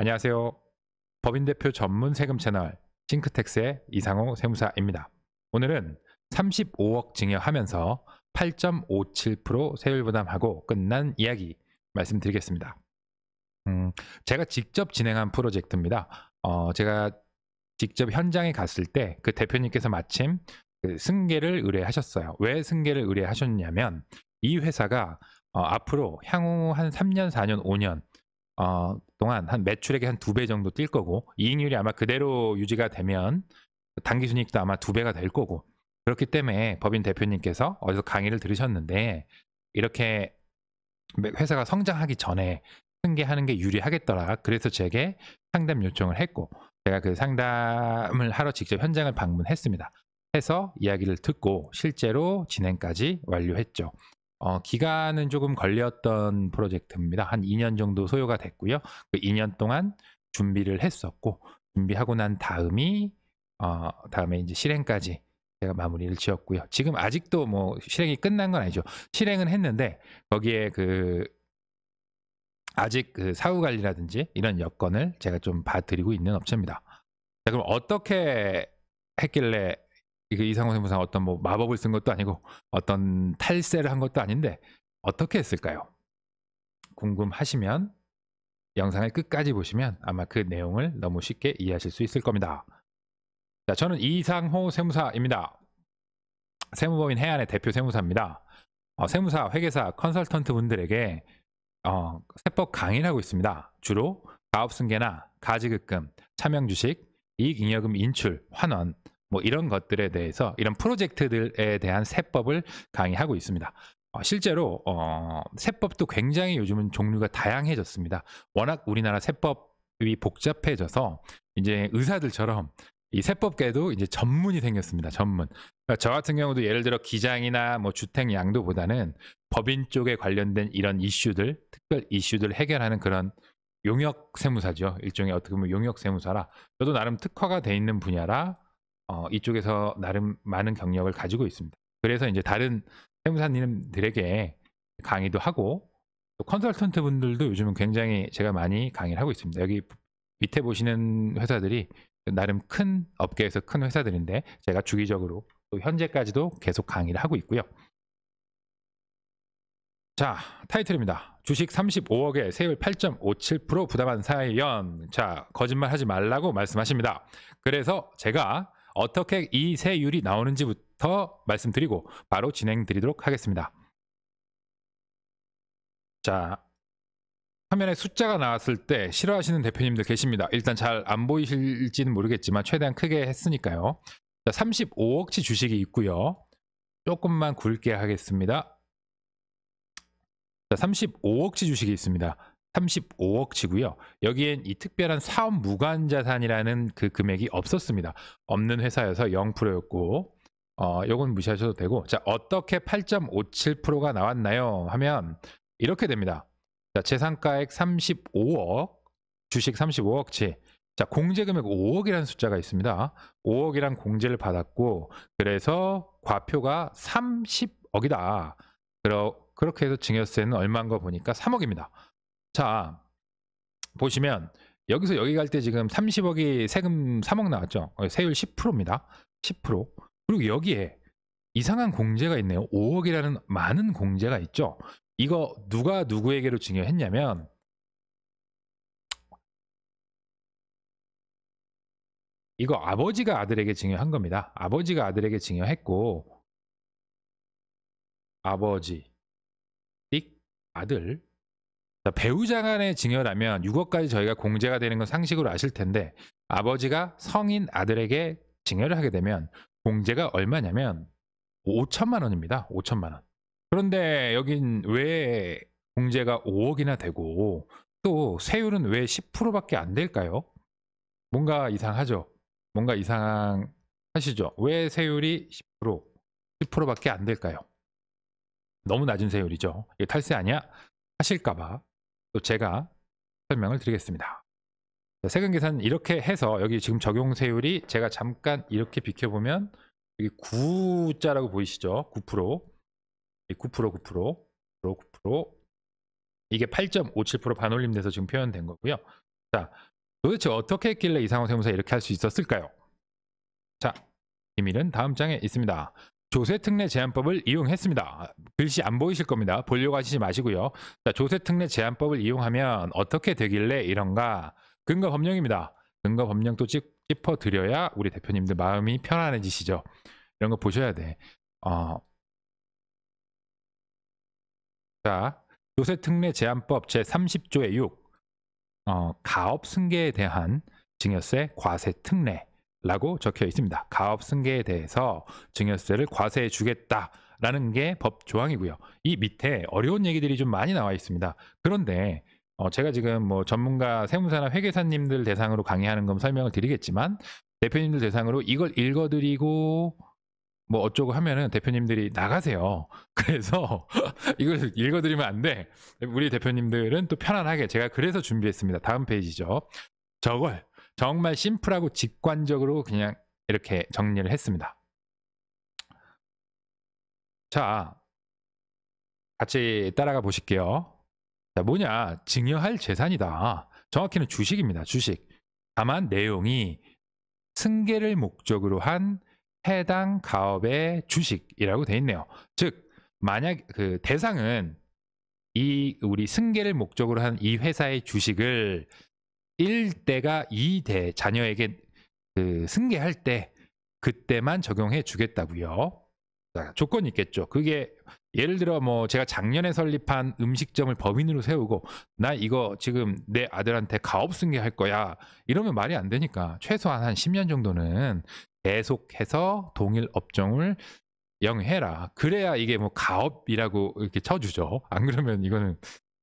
안녕하세요. 법인 대표 전문 세금 채널 싱크텍스의 이상호 세무사입니다. 오늘은 35억 증여하면서 8.57% 세율 부담하고 끝난 이야기 말씀드리겠습니다. 제가 직접 진행한 프로젝트입니다. 제가 직접 현장에 갔을 때 그 대표님께서 마침 그 승계를 의뢰하셨어요. 왜 승계를 의뢰하셨냐면 이 회사가 앞으로 향후 한 3년, 4년, 5년 동안 한 매출액이 한 2배 정도 뛸 거고, 이익률이 아마 그대로 유지가 되면 당기순이익도 아마 2배가 될 거고, 그렇기 때문에 법인 대표님께서 어디서 강의를 들으셨는데 이렇게 회사가 성장하기 전에 승계하는 게 유리하겠더라. 그래서 제게 상담 요청을 했고, 제가 그 상담을 하러 직접 현장을 방문했습니다. 해서 이야기를 듣고 실제로 진행까지 완료했죠. 기간은 조금 걸렸던 프로젝트입니다. 한 2년 정도 소요가 됐고요. 그 2년 동안 준비를 했었고, 준비하고 난 다음에 이제 실행까지 제가 마무리를 지었고요. 지금 아직도 뭐 실행이 끝난 건 아니죠. 실행은 했는데 거기에 아직 그 사후 관리라든지 이런 여건을 제가 좀 봐드리고 있는 업체입니다. 자, 그럼 어떻게 했길래 이상호 세무사 어떤 뭐 마법을 쓴 것도 아니고 어떤 탈세를 한 것도 아닌데 어떻게 했을까요? 궁금하시면 영상을 끝까지 보시면 아마 그 내용을 너무 쉽게 이해하실 수 있을 겁니다. 자, 저는 이상호 세무사입니다. 세무법인 해안의 대표 세무사입니다. 세무사, 회계사, 컨설턴트 분들에게 세법 강의를 하고 있습니다. 주로 가업승계나 가지급금, 차명주식, 이익잉여금 인출, 환원 뭐 이런 것들에 대해서, 이런 프로젝트들에 대한 세법을 강의하고 있습니다. 실제로 세법도 굉장히 요즘은 종류가 다양해졌습니다. 워낙 우리나라 세법이 복잡해져서 이제 의사들처럼 이 세법계도 이제 전문이 생겼습니다. 전문. 그러니까 저 같은 경우도 예를 들어 기장이나 뭐 주택 양도보다는 법인 쪽에 관련된 이런 이슈들, 특별 이슈들 해결하는 그런 용역 세무사죠. 일종의 어떻게 보면 용역 세무사라, 저도 나름 특화가 돼 있는 분야라 이쪽에서 나름 많은 경력을 가지고 있습니다. 그래서 이제 다른 세무사님들에게 강의도 하고, 또 컨설턴트 분들도 요즘은 굉장히 제가 많이 강의를 하고 있습니다. 여기 밑에 보시는 회사들이 나름 큰 업계에서 큰 회사들인데 제가 주기적으로 또 현재까지도 계속 강의를 하고 있고요. 자, 타이틀입니다. 주식 35억에 세율 8.57% 부담한 사연. 자, 거짓말 하지 말라고 말씀하십니다. 그래서 제가 어떻게 이 세율이 나오는지부터 말씀드리고 바로 진행 드리도록 하겠습니다. 자, 화면에 숫자가 나왔을 때 싫어하시는 대표님들 계십니다. 일단 잘 안 보이실지는 모르겠지만 최대한 크게 했으니까요. 자, 35억치 주식이 있고요. 조금만 굵게 하겠습니다. 자, 35억치 주식이 있습니다. 35억치고요. 여기엔 이 특별한 사업 무관 자산이라는 그 금액이 없었습니다. 없는 회사여서 0%였고, 요건 무시하셔도 되고. 자, 어떻게 8.57%가 나왔나요? 하면 이렇게 됩니다. 자, 재산가액 35억, 주식 35억치. 자, 공제금액 5억이라는 숫자가 있습니다. 5억이란 공제를 받았고, 그래서 과표가 30억이다. 그렇게 해서 증여세는 얼마인 거 보니까 3억입니다. 자, 보시면 여기서 여기 갈 때 지금 30억이 세금 3억 나왔죠. 세율 10%입니다. 10%. 그리고 여기에 이상한 공제가 있네요. 5억이라는 많은 공제가 있죠. 이거 누가 누구에게로 증여했냐면, 이거 아버지가 아들에게 증여한 겁니다. 아버지가 아들에게 증여했고, 아버지, 띡, 아들. 자, 배우자 간의 증여라면 6억까지 저희가 공제가 되는 건 상식으로 아실 텐데, 아버지가 성인 아들에게 증여를 하게 되면 공제가 얼마냐면 5천만 원입니다. 5천만 원. 그런데 여긴 왜 공제가 5억이나 되고 또 세율은 왜 10%밖에 안 될까요? 뭔가 이상하죠? 뭔가 이상하시죠? 왜 세율이 10%, 10%밖에 안 될까요? 너무 낮은 세율이죠. 이게 탈세 아니야? 하실까봐 또 제가 설명을 드리겠습니다. 세금 계산 이렇게 해서 여기 지금 적용 세율이 제가 잠깐 이렇게 비켜보면 여기 9자라고 보이시죠? 9%, 9%, 9%, 9%, 이게 8.57% 반올림돼서 지금 표현된 거고요. 자, 도대체 어떻게 했길래 이상호 세무사 이렇게 할 수 있었을까요? 자, 비밀은 다음 장에 있습니다. 조세특례 제한법을 이용했습니다. 글씨 안 보이실 겁니다. 보려고 하시지 마시고요. 자, 조세특례 제한법을 이용하면 어떻게 되길래 이런가? 근거 법령입니다. 근거 법령도 짚어드려야 우리 대표님들 마음이 편안해지시죠. 이런 거 보셔야 돼. 자, 조세특례 제한법 제30조의 6. 가업 승계에 대한 증여세 과세 특례라고 적혀 있습니다. 가업 승계에 대해서 증여세를 과세해 주겠다라는 게 법 조항이고요. 이 밑에 어려운 얘기들이 좀 많이 나와 있습니다. 그런데 제가 지금 뭐 전문가 세무사나 회계사님들 대상으로 강의하는 건 설명을 드리겠지만 대표님들 대상으로 이걸 읽어드리고 뭐 어쩌고 하면은 대표님들이 나가세요. 그래서 이걸 읽어드리면 안 돼. 우리 대표님들은 또 편안하게 제가 그래서 준비했습니다. 다음 페이지죠. 저걸 정말 심플하고 직관적으로 그냥 이렇게 정리를 했습니다. 자, 같이 따라가 보실게요. 자, 뭐냐? 증여할 재산이다. 정확히는 주식입니다. 주식. 다만 내용이 승계를 목적으로 한 해당 가업의 주식이라고 돼 있네요. 즉 만약 그 대상은 이 우리 승계를 목적으로 한 이 회사의 주식을 1대가 2대 자녀에게 그 승계할 때 그때만 적용해 주겠다고요. 자, 조건이 있겠죠. 그게 예를 들어 뭐 제가 작년에 설립한 음식점을 법인으로 세우고 나 이거 지금 내 아들한테 가업 승계할 거야 이러면 말이 안 되니까 최소한 한 10년 정도는 계속해서 동일 업종을 영위해라. 그래야 이게 뭐 가업이라고 이렇게 쳐주죠. 안 그러면 이거는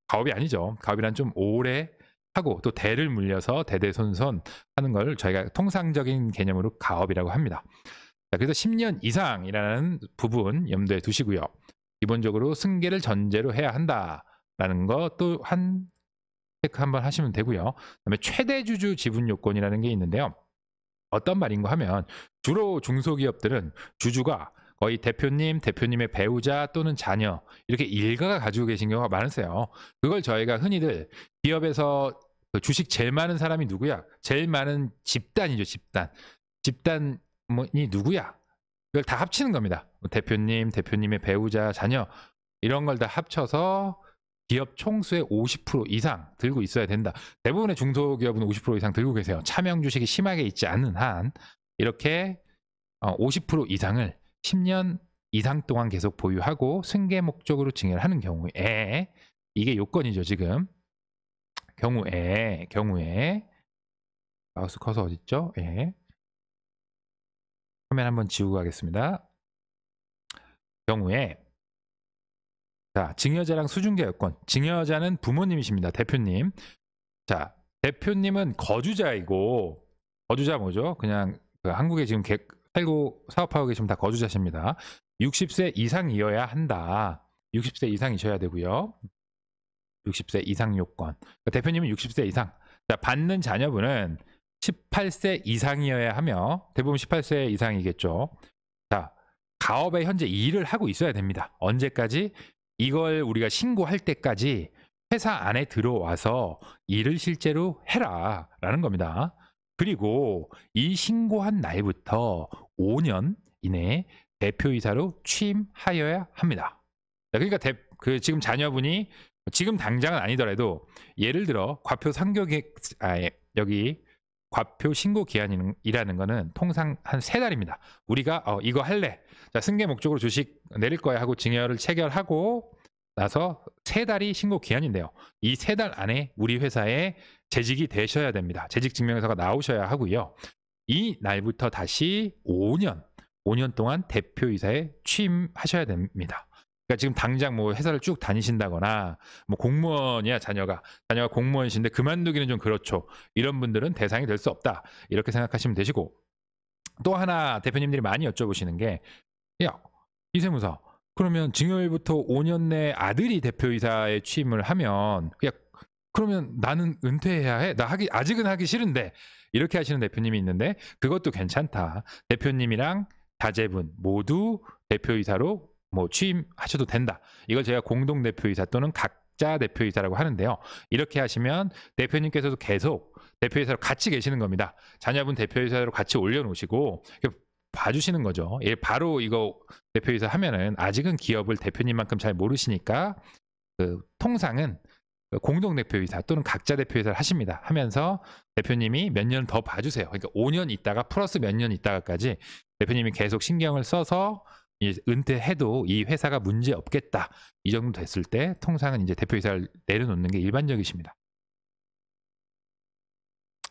가업이 아니죠. 가업이란 좀 오래 하고 또 대를 물려서 대대손손 하는 걸 저희가 통상적인 개념으로 가업이라고 합니다. 자, 그래서 10년 이상이라는 부분 염두에 두시고요. 기본적으로 승계를 전제로 해야 한다라는 거 또 한 체크 한번 하시면 되고요. 그다음에 최대 주주 지분 요건이라는 게 있는데요. 어떤 말인가 하면 주로 중소기업들은 주주가 거의 대표님, 대표님의 배우자 또는 자녀 이렇게 일가가 가지고 계신 경우가 많으세요. 그걸 저희가 흔히들 기업에서 그 주식 제일 많은 사람이 누구야? 제일 많은 집단이죠, 집단. 집단이 누구야? 그걸 다 합치는 겁니다. 대표님, 대표님의 배우자, 자녀 이런 걸 다 합쳐서 기업 총수의 50% 이상 들고 있어야 된다. 대부분의 중소기업은 50% 이상 들고 계세요. 차명 주식이 심하게 있지 않는 한 이렇게 50% 이상을 10년 이상 동안 계속 보유하고 승계 목적으로 증여를 하는 경우에 이게 요건이죠. 지금 경우에 마우스 커서 어딨죠? 예. 화면 한번 지우고 가겠습니다. 경우에 자, 증여자랑 수중자 요건. 증여자는 부모님이십니다. 대표님. 자, 대표님은 거주자이고 거주자 뭐죠? 그냥 그 한국에 지금 살고 사업하고 계시면 다 거주자십니다. 60세 이상이어야 한다. 60세 이상이셔야 되고요. 60세 이상 요건. 대표님은 60세 이상. 자, 받는 자녀분은 18세 이상이어야 하며 대부분 18세 이상이겠죠. 자, 가업에 현재 일을 하고 있어야 됩니다. 언제까지? 이걸 우리가 신고할 때까지 회사 안에 들어와서 일을 실제로 해라 라는 겁니다. 그리고 이 신고한 날부터 5년 이내에 대표이사로 취임하여야 합니다. 그러니까 지금 자녀분이 지금 당장은 아니더라도 예를 들어 과표 여기 과표 신고 기한이라는 거는 통상 한 3달입니다. 우리가 이거 할래. 자, 승계 목적으로 주식 내릴 거야 하고 증여를 체결하고 나서 3달이 신고 기한인데요. 이 3달 안에 우리 회사에 재직이 되셔야 됩니다. 재직 증명서가 나오셔야 하고요. 이 날부터 다시 5년 동안 대표이사에 취임하셔야 됩니다. 그러니까 지금 당장 뭐 회사를 쭉 다니신다거나 뭐 공무원이야 자녀가 공무원이신데 그만두기는 좀 그렇죠. 이런 분들은 대상이 될 수 없다. 이렇게 생각하시면 되시고 또 하나 대표님들이 많이 여쭤보시는 게 야, 이세무사 그러면 증여일부터 5년 내 아들이 대표이사에 취임을 하면 그러면 나는 은퇴해야 해? 아직은 하기 싫은데 이렇게 하시는 대표님이 있는데 그것도 괜찮다. 대표님이랑 자제분 모두 대표이사로 뭐 취임하셔도 된다. 이걸 제가 공동대표이사 또는 각자 대표이사라고 하는데요. 이렇게 하시면 대표님께서도 계속 대표이사로 같이 계시는 겁니다. 자녀분 대표이사로 같이 올려놓으시고 봐주시는 거죠. 예, 바로 이거 대표이사 하면은 아직은 기업을 대표님만큼 잘 모르시니까 통상은 공동 대표이사 또는 각자 대표이사를 하십니다. 하면서 대표님이 몇 년 더 봐주세요. 그러니까 5년 있다가 플러스 몇 년 있다가까지 대표님이 계속 신경을 써서 은퇴해도 이 회사가 문제 없겠다. 이 정도 됐을 때 통상은 이제 대표이사를 내려놓는 게 일반적이십니다.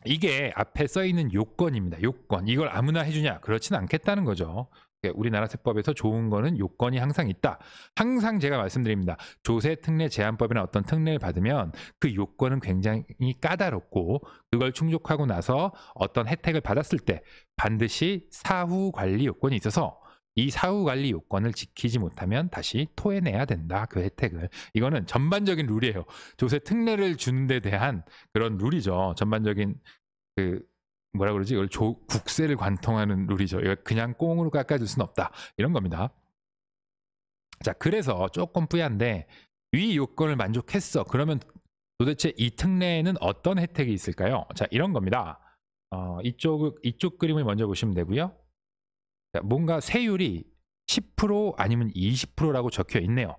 이게 앞에 써 있는 요건입니다. 요건. 이걸 아무나 해주냐? 그렇진 않겠다는 거죠. 우리나라 세법에서 좋은 거는 요건이 항상 있다. 항상 제가 말씀드립니다. 조세 특례 제한법이나 어떤 특례를 받으면 그 요건은 굉장히 까다롭고 그걸 충족하고 나서 어떤 혜택을 받았을 때 반드시 사후 관리 요건이 있어서 이 사후 관리 요건을 지키지 못하면 다시 토해내야 된다. 그 혜택을. 이거는 전반적인 룰이에요. 조세 특례를 주는 데 대한 그런 룰이죠. 전반적인 뭐라 그러지? 이걸 국세를 관통하는 룰이죠. 이거 그냥 꽁으로 깎아줄 수는 없다. 이런 겁니다. 자, 그래서 조금 뿌얀데 위 요건을 만족했어. 그러면 도대체 이 특례에는 어떤 혜택이 있을까요? 자, 이런 겁니다. 이쪽 그림을 먼저 보시면 되고요. 자, 뭔가 세율이 10% 아니면 20%라고 적혀 있네요.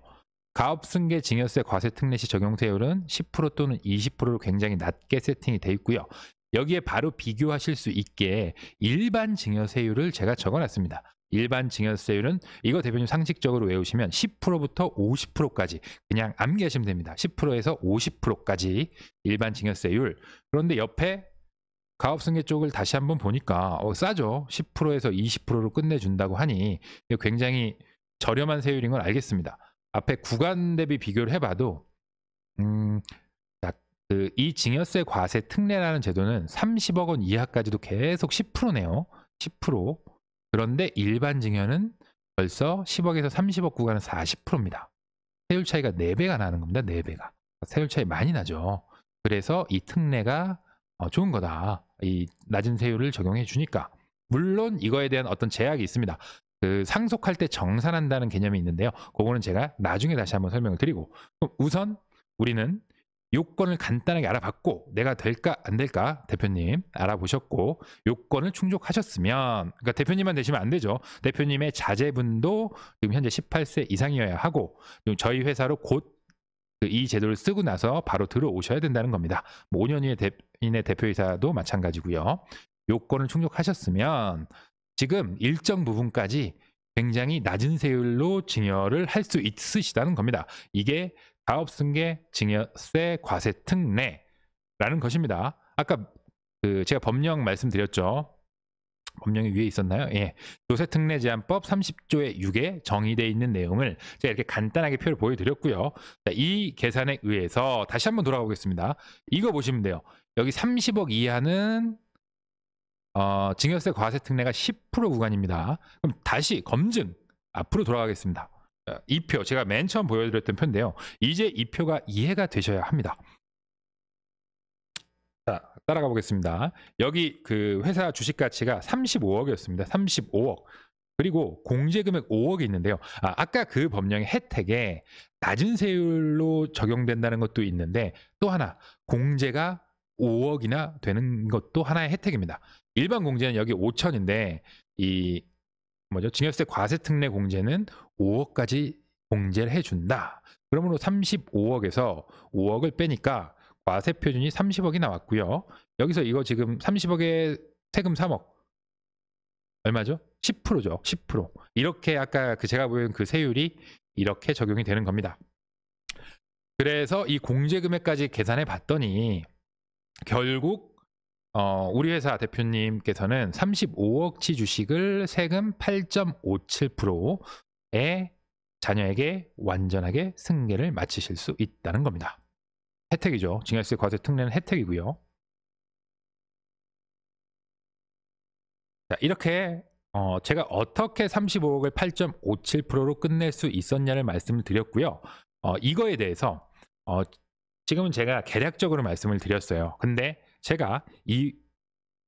가업승계 증여세 과세 특례 시 적용 세율은 10% 또는 20%로 굉장히 낮게 세팅이 돼 있고요. 여기에 바로 비교하실 수 있게 일반 증여세율을 제가 적어놨습니다. 일반 증여세율은 이거 대표님 상식적으로 외우시면 10%부터 50%까지 그냥 암기하시면 됩니다. 10%에서 50%까지 일반 증여세율. 그런데 옆에 가업승계 쪽을 다시 한번 보니까 싸죠. 10%에서 20%로 끝내준다고 하니 굉장히 저렴한 세율인 건 알겠습니다. 앞에 구간 대비 비교를 해봐도 이 증여세 과세 특례라는 제도는 30억 원 이하까지도 계속 10%네요. 10%. 그런데 일반 증여는 벌써 10억에서 30억 구간은 40%입니다. 세율 차이가 4배가 나는 겁니다. 4배가. 세율 차이 많이 나죠. 그래서 이 특례가 좋은 거다. 이 낮은 세율을 적용해 주니까. 물론 이거에 대한 어떤 제약이 있습니다. 상속할 때 정산한다는 개념이 있는데요. 그거는 제가 나중에 다시 한번 설명을 드리고, 그럼 우선 우리는 요건을 간단하게 알아봤고 내가 될까 안 될까 대표님 알아보셨고 요건을 충족하셨으면, 그러니까 대표님만 되시면 안 되죠. 대표님의 자제분도 지금 현재 18세 이상이어야 하고 저희 회사로 곧 이 제도를 쓰고 나서 바로 들어오셔야 된다는 겁니다. 5년 이내 대표이사도 마찬가지고요. 요건을 충족하셨으면 지금 일정 부분까지 굉장히 낮은 세율로 증여를 할 수 있으시다는 겁니다. 이게 가업승계 증여세 과세 특례라는 것입니다. 아까 제가 법령 말씀드렸죠. 법령이 위에 있었나요? 예. 조세특례 제한법 30조의 6에 정의되어 있는 내용을 제가 이렇게 간단하게 표를 보여드렸고요. 자, 이 계산에 의해서 다시 한번 돌아가보겠습니다. 이거 보시면 돼요. 여기 30억 이하는 증여세 과세 특례가 10% 구간입니다. 그럼 다시 검증 앞으로 돌아가겠습니다. 이 표 제가 맨 처음 보여드렸던 표인데요. 이제 이 표가 이해가 되셔야 합니다. 자, 따라가 보겠습니다. 여기 회사 주식 가치가 35억이었습니다. 35억. 그리고 공제금액 5억이 있는데요. 아까 그 법령의 혜택에 낮은 세율로 적용된다는 것도 있는데 또 하나 공제가 5억이나 되는 것도 하나의 혜택입니다. 일반 공제는 여기 5천인데 증여세 과세 특례 공제는 5억까지 공제를 해준다. 그러므로 35억에서 5억을 빼니까 과세 표준이 30억이 나왔고요. 여기서 이거 지금 30억에 세금 3억. 얼마죠? 10%죠. 10%. 이렇게 아까 제가 보여준 그 세율이 이렇게 적용이 되는 겁니다. 그래서 이 공제 금액까지 계산해 봤더니 결국 우리 회사 대표님께서는 35억치 주식을 세금 8.57%에 자녀에게 완전하게 승계를 마치실 수 있다는 겁니다. 혜택이죠. 증여세 과세 특례는 혜택이고요. 자, 이렇게 제가 어떻게 35억을 8.57%로 끝낼 수 있었냐를 말씀을 드렸고요. 이거에 대해서 지금은 제가 개략적으로 말씀을 드렸어요. 근데 제가 이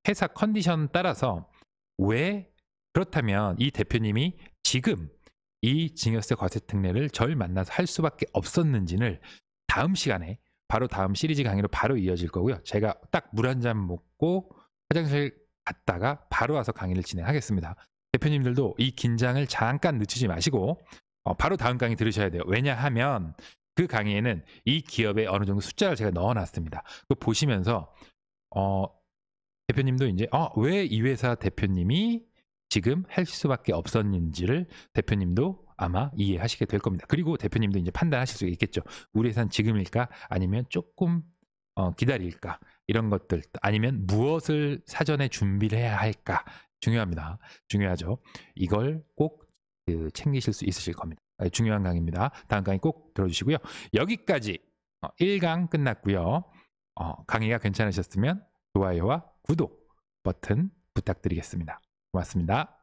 회사 컨디션 따라서 왜 그렇다면 이 대표님이 지금 이 증여세 과세 특례를 절 만나서 할 수밖에 없었는지를 다음 시간에 바로 다음 시리즈 강의로 바로 이어질 거고요. 제가 딱 물 한 잔 먹고 화장실 갔다가 바로 와서 강의를 진행하겠습니다. 대표님들도 이 긴장을 잠깐 늦추지 마시고 바로 다음 강의 들으셔야 돼요. 왜냐하면 그 강의에는 이 기업의 어느 정도 숫자를 제가 넣어놨습니다. 그거 보시면서 대표님도 이제 왜 이 회사 대표님이 지금 할 수밖에 없었는지를 대표님도 아마 이해하시게 될 겁니다. 그리고 대표님도 이제 판단하실 수 있겠죠. 우리 회사는 지금일까? 아니면 조금 기다릴까? 이런 것들 아니면 무엇을 사전에 준비를 해야 할까? 중요합니다. 중요하죠. 이걸 꼭 챙기실 수 있으실 겁니다. 중요한 강의입니다. 다음 강의 꼭 들어주시고요. 여기까지 1강 끝났고요. 강의가 괜찮으셨으면 좋아요와 구독 버튼 부탁드리겠습니다. 고맙습니다.